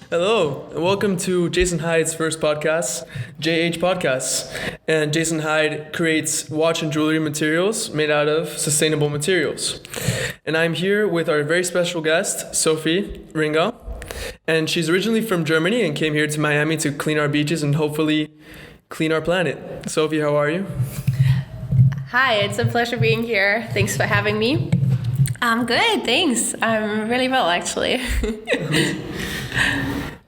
Hello, and welcome to Jason Hyde's first podcast, JH Podcasts. And Jason Hyde creates watch and jewelry materials made out of sustainable materials. And I'm here with our very special guest, Sophie Ringel. And she's originally from Germany and came here to Miami to clean our beaches and hopefully clean our planet. Sophie, how are you? Hi, it's a pleasure being here. Thanks for having me. I'm good, thanks. I'm really well, actually.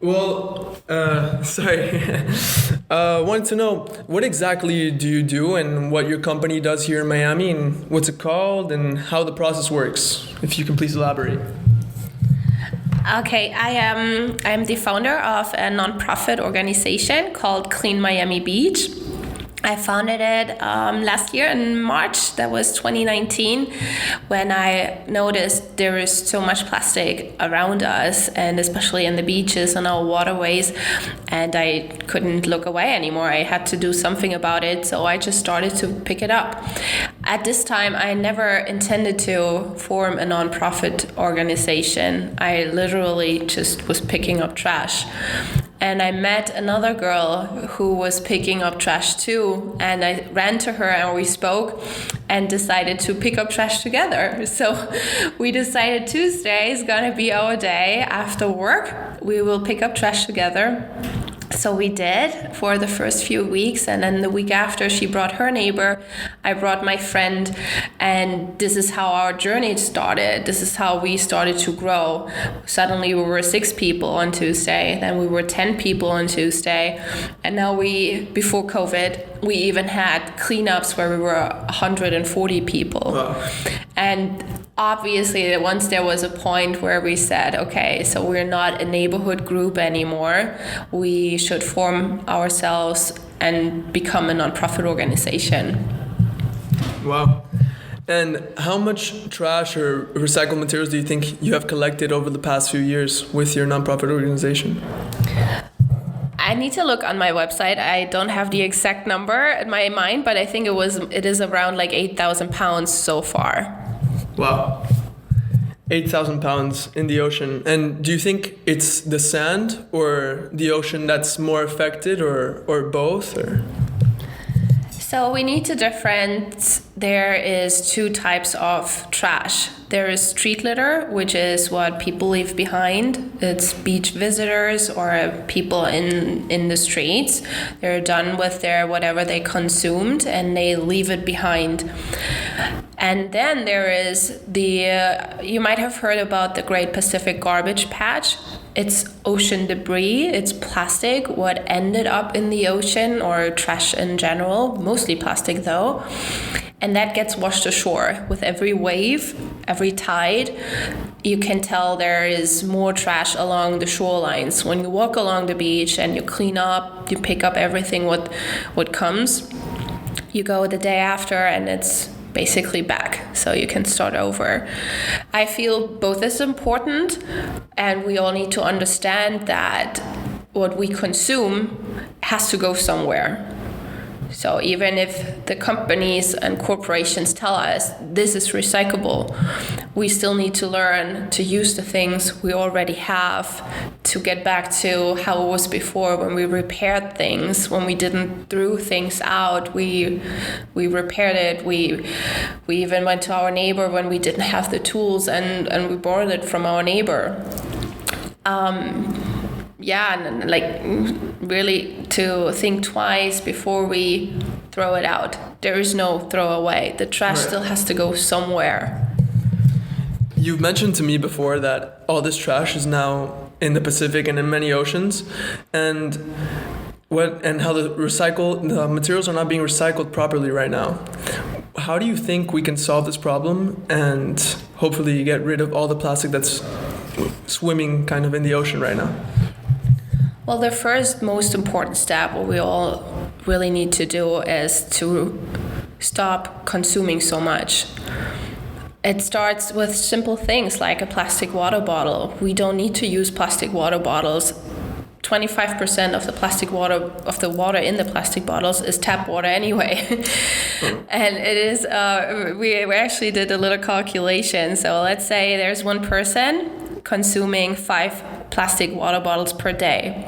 Well, wanted to know what exactly do you do and what your company does here in Miami and what's it called and how the process works, if you can please elaborate. Okay, I'm the founder of a nonprofit organization called Clean Miami Beach. I founded it last year in March, that was 2019, when I noticed there is so much plastic around us, and especially in the beaches and our waterways, and I couldn't look away anymore. I had to do something about it, so I just started to pick it up. At this time, I never intended to form a nonprofit organization. I literally just was picking up trash. And I met another girl who was picking up trash too, and I ran to her and we spoke and decided to pick up trash together. So we decided Tuesday is gonna be our day after work. We will pick up trash together. So we did for the first few weeks, and then the week after she brought her neighbor, I brought my friend, and this is how our journey started. This is how we started to grow. Suddenly we were 6 people on Tuesday, then we were 10 people on Tuesday, and now before COVID, we even had cleanups where we were 140 people. Wow. And obviously, once there was a point where we said, okay, so we're not a neighborhood group anymore. We should form ourselves and become a nonprofit organization. Wow. And how much trash or recycled materials do you think you have collected over the past few years with your nonprofit organization? I need to look on my website. I don't have the exact number in my mind, but I think it is around like 8,000 pounds so far. Wow. 8,000 pounds in the ocean. And do you think it's the sand or the ocean that's more affected or both? Or? So we need to differentiate. There is 2 types of trash. There is street litter, which is what people leave behind. It's beach visitors or people in the streets. They're done with their whatever they consumed and they leave it behind. And then there is you might have heard about the Great Pacific Garbage Patch. It's ocean debris, it's plastic, what ended up in the ocean, or trash in general, mostly plastic though. And that gets washed ashore with every wave, every tide. You can tell there is more trash along the shorelines. When you walk along the beach and you clean up, you pick up everything what comes. You go the day after and it's basically back, so you can start over. I feel both is important, and we all need to understand that what we consume has to go somewhere. So even if the companies and corporations tell us this is recyclable, we still need to learn to use the things we already have to get back to how it was before, when we repaired things, when we didn't throw things out, we repaired it. We even went to our neighbor when we didn't have the tools and we borrowed it from our neighbor. And like really to think twice before we throw it out. There is no throwaway. The trash still has to go somewhere. You've mentioned to me before that all this trash is now in the Pacific and in many oceans, and how the materials are not being recycled properly right now. How do you think we can solve this problem and hopefully get rid of all the plastic that's swimming kind of in the ocean right now? Well, the first most important step, what we all really need to do, is to stop consuming so much. It starts with simple things like a plastic water bottle. We don't need to use plastic water bottles. 25% of the water in the plastic bottles is tap water anyway. And it is, we actually did a little calculation. So let's say there's one person consuming 5 plastic water bottles per day,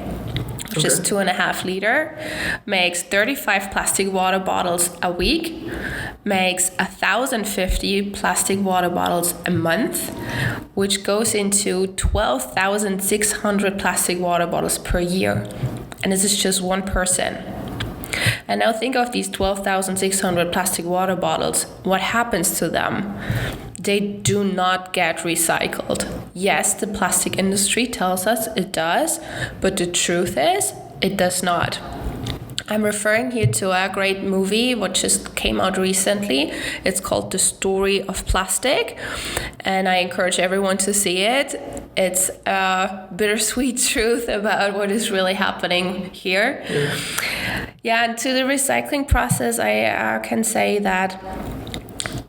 which is 2.5 liter, makes 35 plastic water bottles a week, makes 1,050 plastic water bottles a month, which goes into 12,600 plastic water bottles per year. And this is just one person. And now think of these 12,600 plastic water bottles. What happens to them? They do not get recycled. Yes, the plastic industry tells us it does, but the truth is, it does not. I'm referring here to a great movie which just came out recently. It's called The Story of Plastic, and I encourage everyone to see it. It's a bittersweet truth about what is really happening here. Yeah, and to the recycling process, I can say that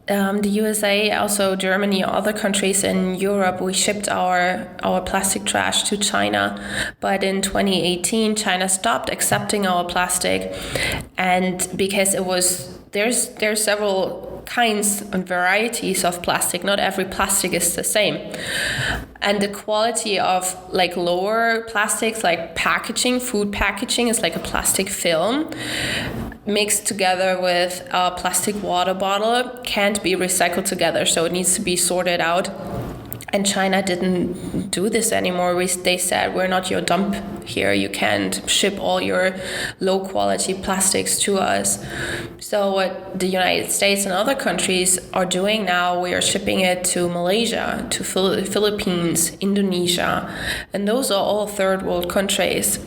the USA, also Germany, other countries in Europe, we shipped our plastic trash to China. But in 2018, China stopped accepting our plastic, and because there's several kinds and varieties of plastic. Not every plastic is the same. And the quality of like lower plastics, like packaging, food packaging, is like a plastic film mixed together with a plastic water bottle, can't be recycled together, so it needs to be sorted out. And China didn't do this anymore. They said, we're not your dump here. You can't ship all your low quality plastics to us. So what the United States and other countries are doing now, we are shipping it to Malaysia, to Philippines, Indonesia. And those are all third world countries.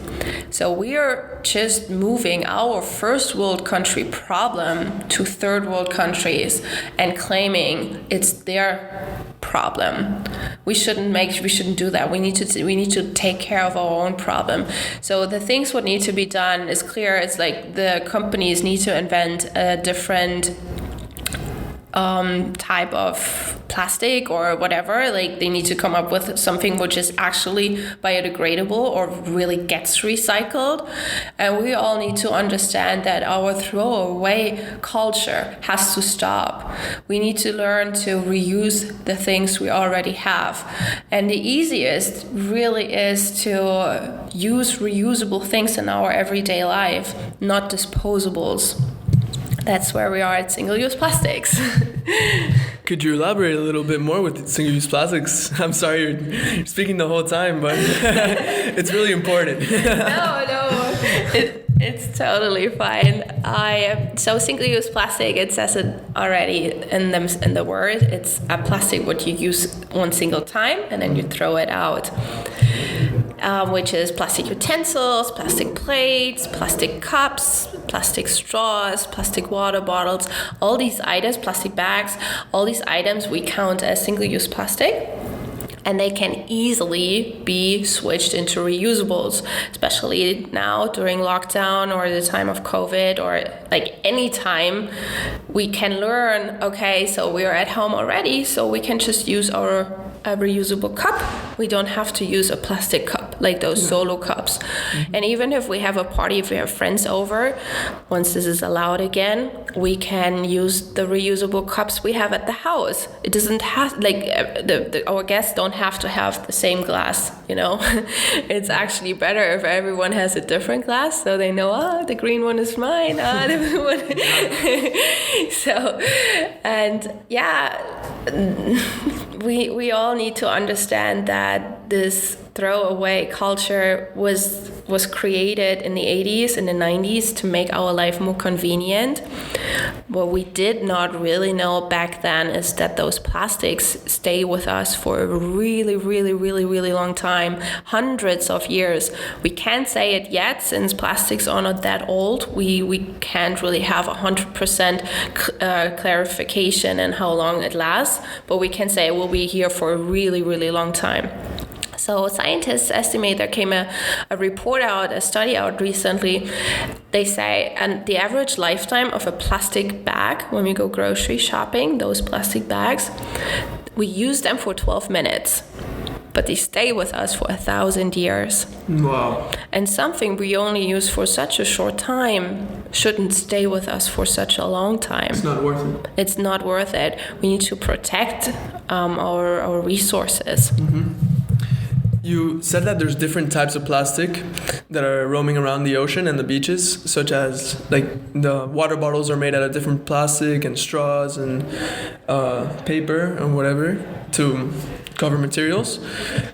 So we are just moving our first world country problem to third world countries and claiming it's their problem. We shouldn't do that. We need to take care of our own problem. So the things what need to be done is clear. It's like the companies need to invent a different type of plastic or whatever. Like they need to come up with something which is actually biodegradable or really gets recycled. And we all need to understand that our throwaway culture has to stop. We need to learn to reuse the things we already have. And the easiest really is to use reusable things in our everyday life, not disposables. That's where we are at single-use plastics. Could you elaborate a little bit more with single-use plastics? I'm sorry you're speaking the whole time, but it's really important. No, it's totally fine. So single-use plastic, it says it already in the word. It's a plastic what you use one single time and then you throw it out. Which is plastic utensils, plastic plates, plastic cups, plastic straws, plastic water bottles, all these items, plastic bags, all these items we count as single-use plastic. And they can easily be switched into reusables, especially now during lockdown or the time of COVID, or like any time we can learn, okay, so we're at home already, so we can just use a reusable cup. We don't have to use a plastic cup like those solo cups. Mm-hmm. And even if we have a party, if we have friends over, once this is allowed again, we can use the reusable cups we have at the house. It doesn't have, like, our guests don't have to have the same glass, you know. It's actually better if everyone has a different glass, so they know, the green one is mine, the blue one. So, and yeah, we all need to understand that this throwaway culture was created in the 80s and the 90s to make our life more convenient. What we did not really know back then is that those plastics stay with us for a really, really, really, really long time, hundreds of years. We can't say it yet since plastics are not that old. We can't really have 100% clarification in how long it lasts, but we can say it will be here for a really, really long time. So scientists estimate, there came a report out, a study out recently. They say, and the average lifetime of a plastic bag, when we go grocery shopping, those plastic bags, we use them for 12 minutes. But they stay with us for 1,000 years. Wow. And something we only use for such a short time shouldn't stay with us for such a long time. It's not worth it. It's not worth it. We need to protect our resources. Mm-hmm. You said that there's different types of plastic that are roaming around the ocean and the beaches, such as like the water bottles are made out of different plastic and straws and paper and whatever to cover materials.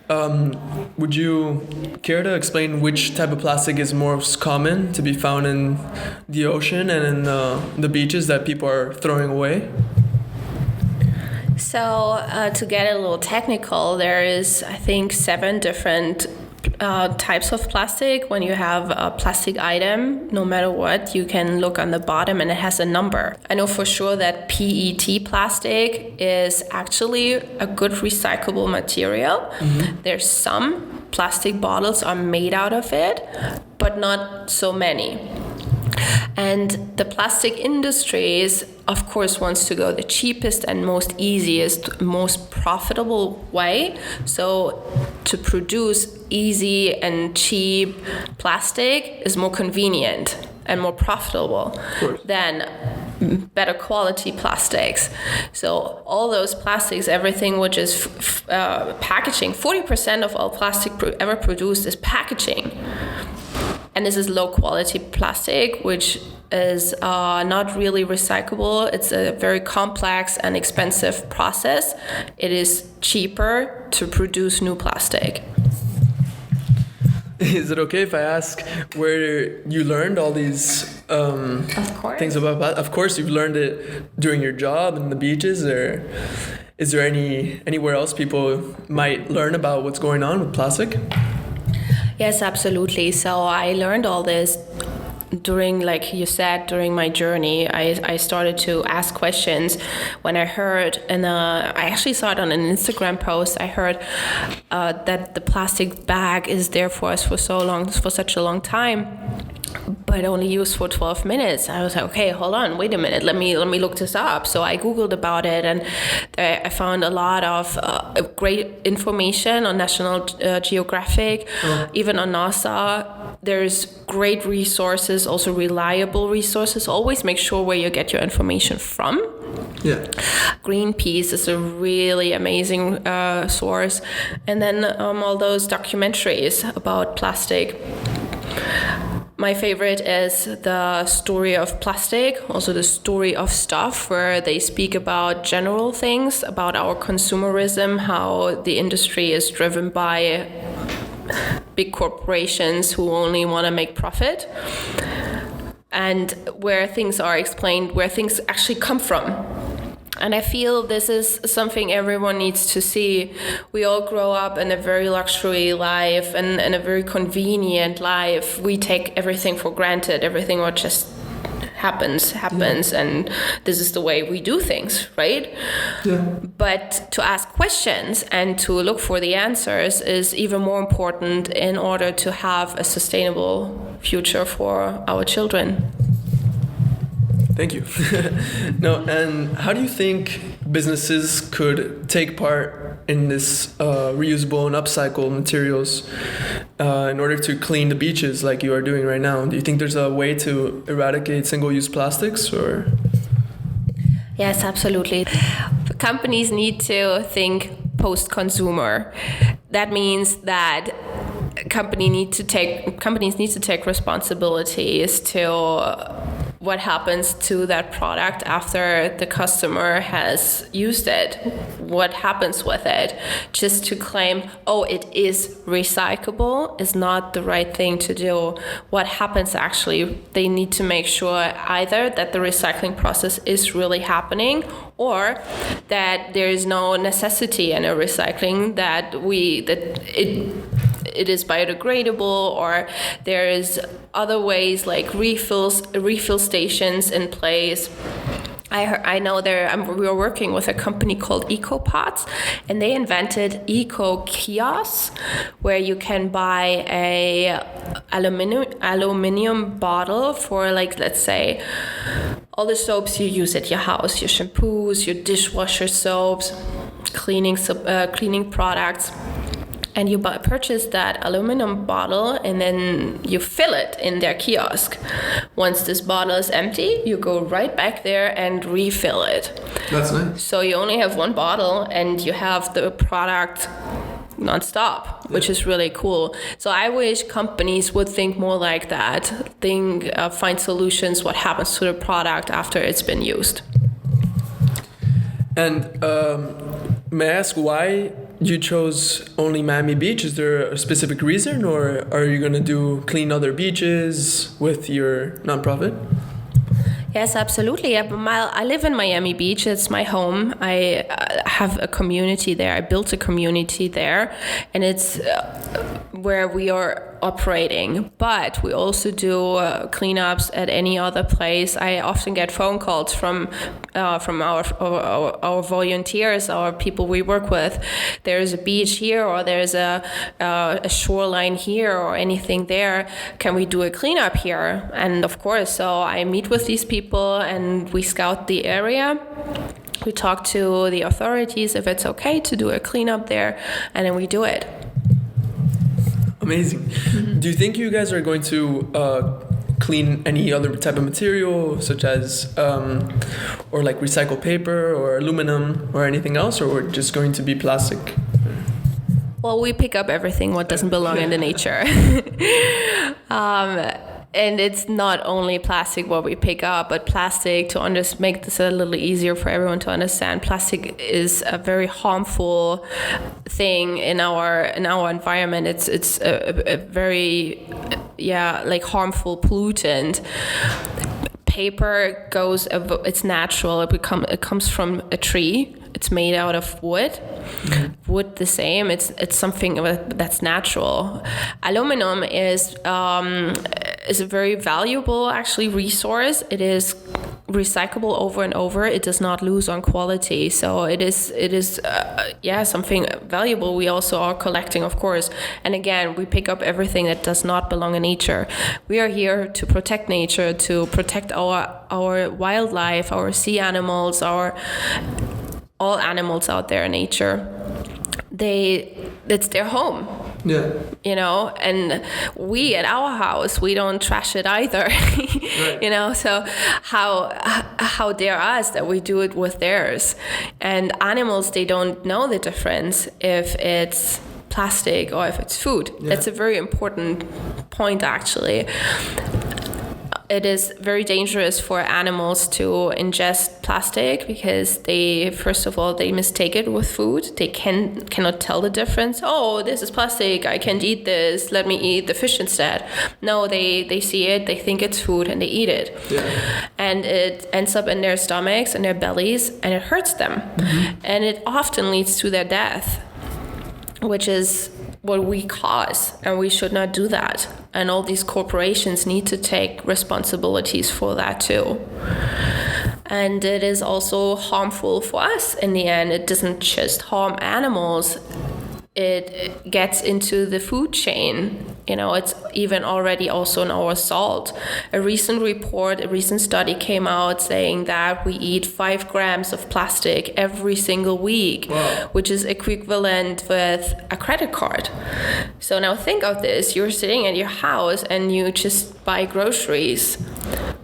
Would you care to explain which type of plastic is most common to be found in the ocean and in the beaches that people are throwing away? So to get a little technical, there is, I think, 7 different types of plastic. When you have a plastic item, no matter what, you can look on the bottom and it has a number. I know for sure that PET plastic is actually a good recyclable material. Mm-hmm. There's some plastic bottles are made out of it, but not so many. And the plastic industries, of course, wants to go the cheapest and most easiest, most profitable way. So to produce easy and cheap plastic is more convenient and more profitable than better quality plastics. So all those plastics, everything which is packaging, 40% of all plastic ever produced is packaging. And this is low quality plastic, which is not really recyclable. It's a very complex and expensive process. It is cheaper to produce new plastic. Is it okay if I ask where you learned all these things about plastic? Of course, you've learned it during your job in the beaches, or is there anywhere else people might learn about what's going on with plastic? Yes, absolutely. So I learned all this during, like you said, during my journey. I started to ask questions when I heard, and I actually saw it on an Instagram post. I heard that the plastic bag is there for us for such a long time, but only used for 12 minutes. I was like, okay, hold on, wait a minute, let me look this up. So I Googled about it, and I found a lot of great information on National Geographic, even on NASA. There's great resources, also reliable resources. Always make sure where you get your information from. Yeah. Greenpeace is a really amazing source. And then all those documentaries about plastic. My favorite is the story of plastic, also the story of stuff, where they speak about general things, about our consumerism, how the industry is driven by big corporations who only want to make profit, and where things are explained, where things actually come from. And I feel this is something everyone needs to see. We all grow up in a very luxury life and a very convenient life. We take everything for granted. Everything what just happens, and this is the way we do things, right? Yeah. But to ask questions and to look for the answers is even more important in order to have a sustainable future for our children. Thank you. No, and how do you think businesses could take part in this reusable and upcycle materials in order to clean the beaches like you are doing right now? Do you think there's a way to eradicate single-use plastics, or? Yes, absolutely. Companies need to think post-consumer. That means that companies need to take responsibilities to what happens to that product after the customer has used it. What happens with it? Just to claim, oh, it is recyclable is not the right thing to do. What happens actually? They need to make sure either that the recycling process is really happening, or that there is no necessity in a recycling, that it is biodegradable, or there is other ways like refill stations in place. I know we were working with a company called EcoPots, and they invented eco kiosks where you can buy a aluminium bottle for, like, let's say, all the soaps you use at your house, your shampoos, your dishwasher soaps, cleaning products. And you purchase that aluminum bottle, and then you fill it in their kiosk. Once this bottle is empty, you go right back there and refill it. That's nice. So you only have one bottle, and you have the product nonstop, which is really cool. So I wish companies would think more like that, find solutions, what happens to the product after it's been used. And may I ask why you chose only Miami Beach? Is there a specific reason, or are you going to do clean other beaches with your nonprofit? Yes, absolutely. I live in Miami Beach. It's my home. I have a community there. I built a community there, and it's where we are operating. But we also do cleanups at any other place. I often get phone calls from our volunteers, our people we work with. There's a beach here, or there's a shoreline here, or anything there. Can we do a cleanup here? And of course, so I meet with these people and we scout the area. We talk to the authorities if it's okay to do a cleanup there, and then we do it. Amazing. Mm-hmm. Do you think you guys are going to clean any other type of material, such as or like recycled paper or aluminum or anything else, or we're just going to be plastic? Well, we pick up everything what doesn't belong in the nature. And it's not only plastic what we pick up, but plastic, to make this a little easier for everyone to understand, plastic is a very harmful thing in our environment. It's a very harmful pollutant. Paper it's natural. It comes from a tree. It's made out of wood. Mm-hmm. Wood the same. It's something that's natural. Aluminum is a very valuable actually resource. It is recyclable over and over. It does not lose on quality. So it is something valuable. We also are collecting, of course. And again, we pick up everything that does not belong in nature. We are here to protect nature, to protect our wildlife, our sea animals, all animals out there in nature. It's their home. Yeah. And we at our house, we don't trash it either. Right. So how dare us that we do it with theirs? And animals, they don't know the difference if it's plastic or if it's food. Yeah. That's a very important point, actually. It is very dangerous for animals to ingest plastic because they mistake it with food. They cannot tell the difference. Oh, this is plastic. I can't eat this. Let me eat the fish instead. No, they see it. They think it's food and they eat it. Yeah. And it ends up in their stomachs and their bellies and it hurts them. Mm-hmm. And it often leads to their death, which is what we cause, and we should not do that. And all these corporations need to take responsibilities for that too. And it is also harmful for us in the end. It doesn't just harm animals, it gets into the food chain. It's even already also in our salt. A recent study came out saying that we eat 5 grams of plastic every single week. Wow. Which is equivalent with a credit card. So now think of this. You're sitting at your house and you just buy groceries.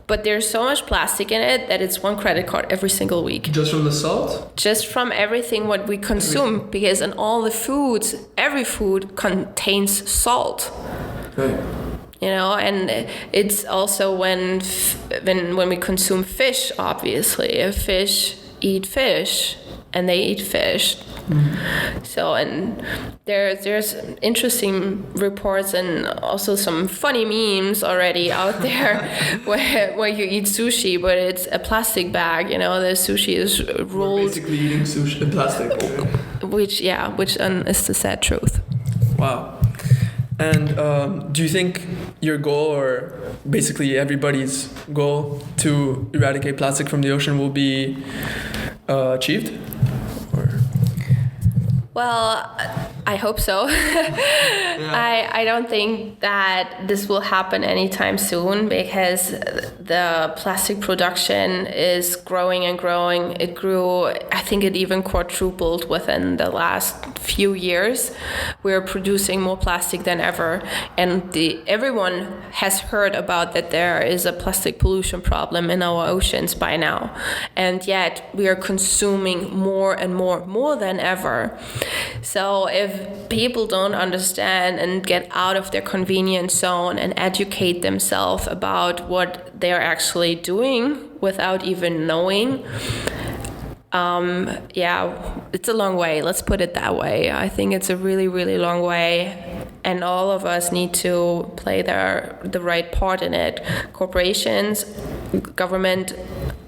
But there's so much plastic in it that it's 1 credit card every single week. Just from the salt? Just from everything what we consume. Because in all the foods, every food contains salt. Right. And it's also when we consume fish, obviously. If fish eat fish and they eat fish. Mm-hmm. So, and there's interesting reports and also some funny memes already out there where you eat sushi, but it's a plastic bag. The sushi is rolled. We're basically eating sushi in plastic. Which is the sad truth. Wow. And do you think your goal, or basically everybody's goal, to eradicate plastic from the ocean will be achieved? Well, I hope so. Yeah. I don't think that this will happen anytime soon because the plastic production is growing and growing. It grew, I think it even quadrupled within the last few years. We're producing more plastic than ever. And everyone has heard about that there is a plastic pollution problem in our oceans by now. And yet we are consuming more and more than ever. So if people don't understand and get out of their convenience zone and educate themselves about what they're actually doing without even knowing, it's a long way. Let's put it that way. I think it's a really, really long way, and all of us need to play the right part in it. Corporations, government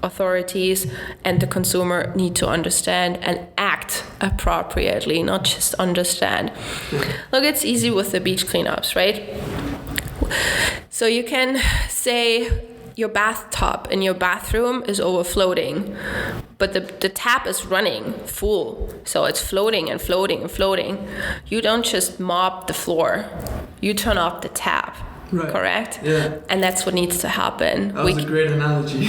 authorities, and the consumer need to understand and act appropriately, not just understand. Look, it's easy with the beach cleanups, right? So you can say your bathtub in your bathroom is overflowing, but the tap is running full, so it's floating and floating and floating. You don't just mop the floor, you turn off the tap. Right. Correct? Yeah. And that's what needs to happen. That was a great analogy.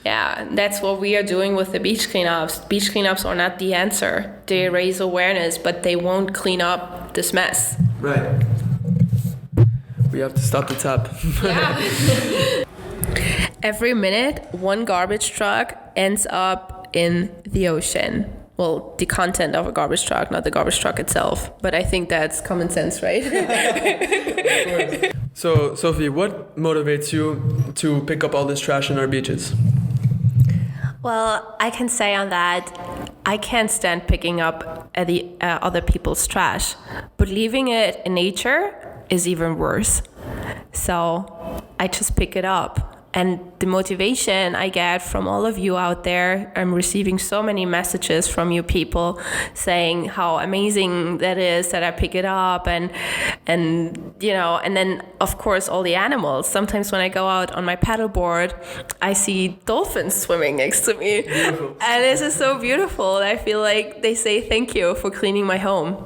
Yeah, that's what we are doing with the beach cleanups. Beach cleanups are not the answer. They raise awareness, but they won't clean up this mess. Right. We have to stop the tap. Yeah. Every minute, one garbage truck ends up in the ocean. Well, the content of a garbage truck, not the garbage truck itself. But I think that's common sense, right? Of course. So, Sophie, what motivates you to pick up all this trash in our beaches? Well, I can say on that, I can't stand picking up other people's trash. But leaving it in nature is even worse. So I just pick it up. And the motivation I get from all of you out there, I'm receiving so many messages from you people saying how amazing that is that I pick it up, and you know, and then of course all the animals. Sometimes when I go out on my paddleboard, I see dolphins swimming next to me. Beautiful. And this is so beautiful. I feel like they say thank you for cleaning my home.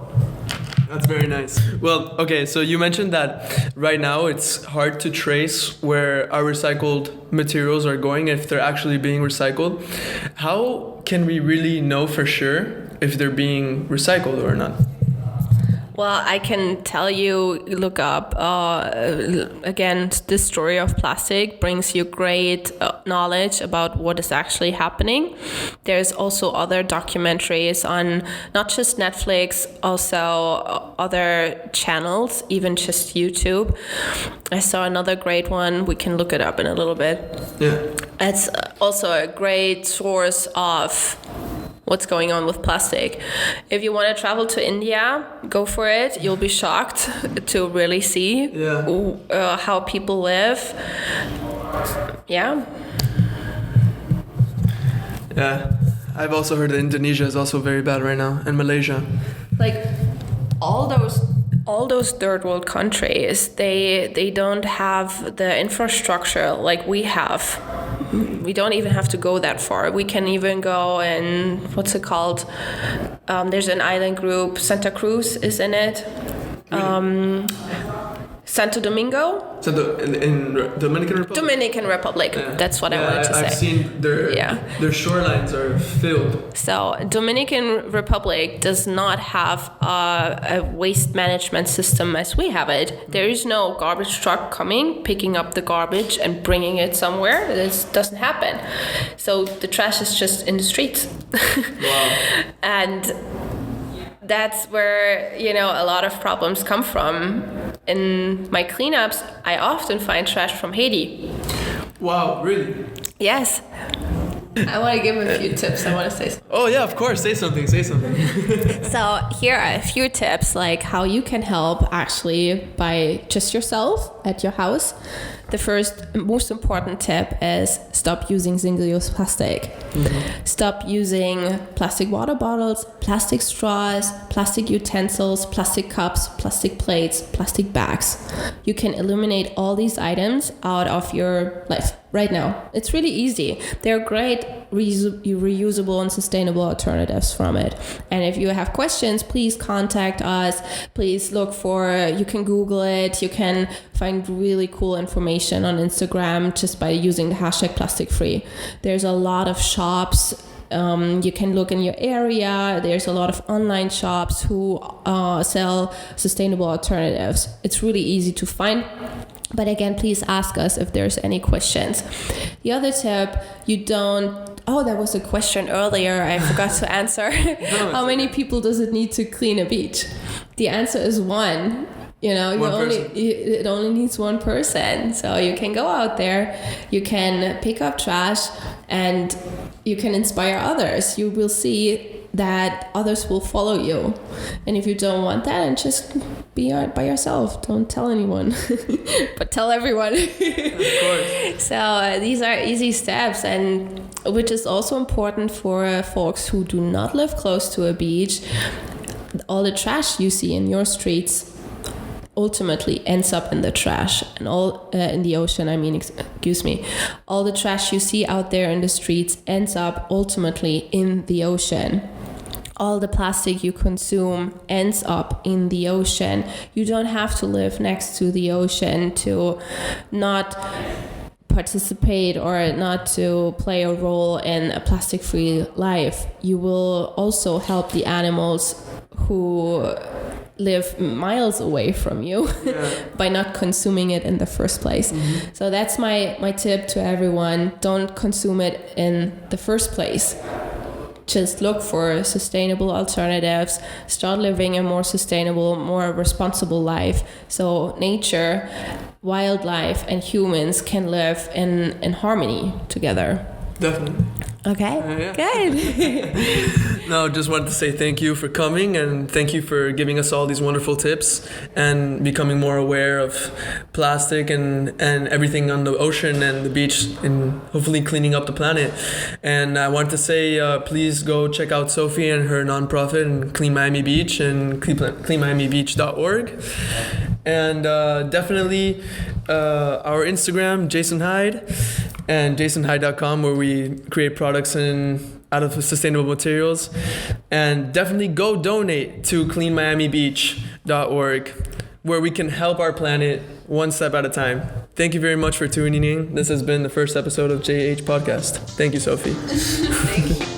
That's very nice. Well, okay, so you mentioned that right now it's hard to trace where our recycled materials are going, if they're actually being recycled. How can we really know for sure if they're being recycled or not? Well, I can tell you, look up, again, this story of plastic brings you great knowledge about what is actually happening. There's also other documentaries on not just Netflix, also other channels, even just YouTube. I saw another great one. We can look it up in a little bit. Yeah. It's also a great source of what's going on with plastic. If you want to travel to India, go for it. You'll be shocked to really see how people live. Yeah. Yeah. I've also heard that Indonesia is also very bad right now, and Malaysia. Like all those third world countries, they don't have the infrastructure like we have. We don't even have to go that far. We can even go and what's it called? There's an island group. Santa Cruz is in it. Santo Domingo. In Dominican Republic. Dominican Republic. Yeah. That's what I wanted to say. I've seen their shorelines are filled. So Dominican Republic does not have a waste management system as we have it. There is no garbage truck coming, picking up the garbage and bringing it somewhere. This doesn't happen. So the trash is just in the streets. Wow. And that's where, a lot of problems come from. In my cleanups, I often find trash from Haiti. Wow, really? Yes. I want to give a few tips. I want to say something. Oh, yeah, of course. Say something. So here are a few tips, like how you can help actually by just yourself at your house. The first, most important tip is stop using single-use plastic. Mm-hmm. Stop using plastic water bottles, plastic straws, plastic utensils, plastic cups, plastic plates, plastic bags. You can eliminate all these items out of your life right now. It's really easy. They're great reusable and sustainable alternatives from it. And if you have questions, please contact us. Please look you can Google it. You can find really cool information on Instagram just by using the hashtag plastic free. There's a lot of shops. You can look in your area. There's a lot of online shops who sell sustainable alternatives. It's really easy to find. But again, please ask us if there's any questions. The other tip, you don't Oh, there was a question earlier I forgot to answer. How many people does it need to clean a beach? The answer is one. You know, it only needs one person. So you can go out there, you can pick up trash, and you can inspire others. You will see that others will follow you. And if you don't want that, then just be by yourself. Don't tell anyone, but tell everyone. Of course. So these are easy steps, and which is also important for folks who do not live close to a beach. All the trash you see in your streets ultimately ends up in the trash and all in the ocean. All the trash you see out there in the streets ends up ultimately in the ocean. All the plastic you consume ends up in the ocean. You don't have to live next to the ocean to not participate or not to play a role in a plastic-free life. You will also help the animals who live miles away from you by not consuming it in the first place. Mm-hmm. So that's my tip to everyone. Don't consume it in the first place. Just look for sustainable alternatives. Start living a more sustainable, more responsible life. So nature, wildlife, and humans can live in harmony together. Definitely. Okay, good. No, just wanted to say thank you for coming, and thank you for giving us all these wonderful tips and becoming more aware of plastic and everything on the ocean and the beach, and hopefully cleaning up the planet. And I wanted to say, please go check out Sophie and her nonprofit and Clean Miami Beach and cleanmiamibeach.org. And definitely our Instagram, Jason Hyde, and jasonhyde.com, where we create products out of sustainable materials. And definitely go donate to cleanmiamibeach.org, where we can help our planet one step at a time. Thank you very much for tuning in. This has been the first episode of JH Podcast. Thank you, Sophie. Thank you.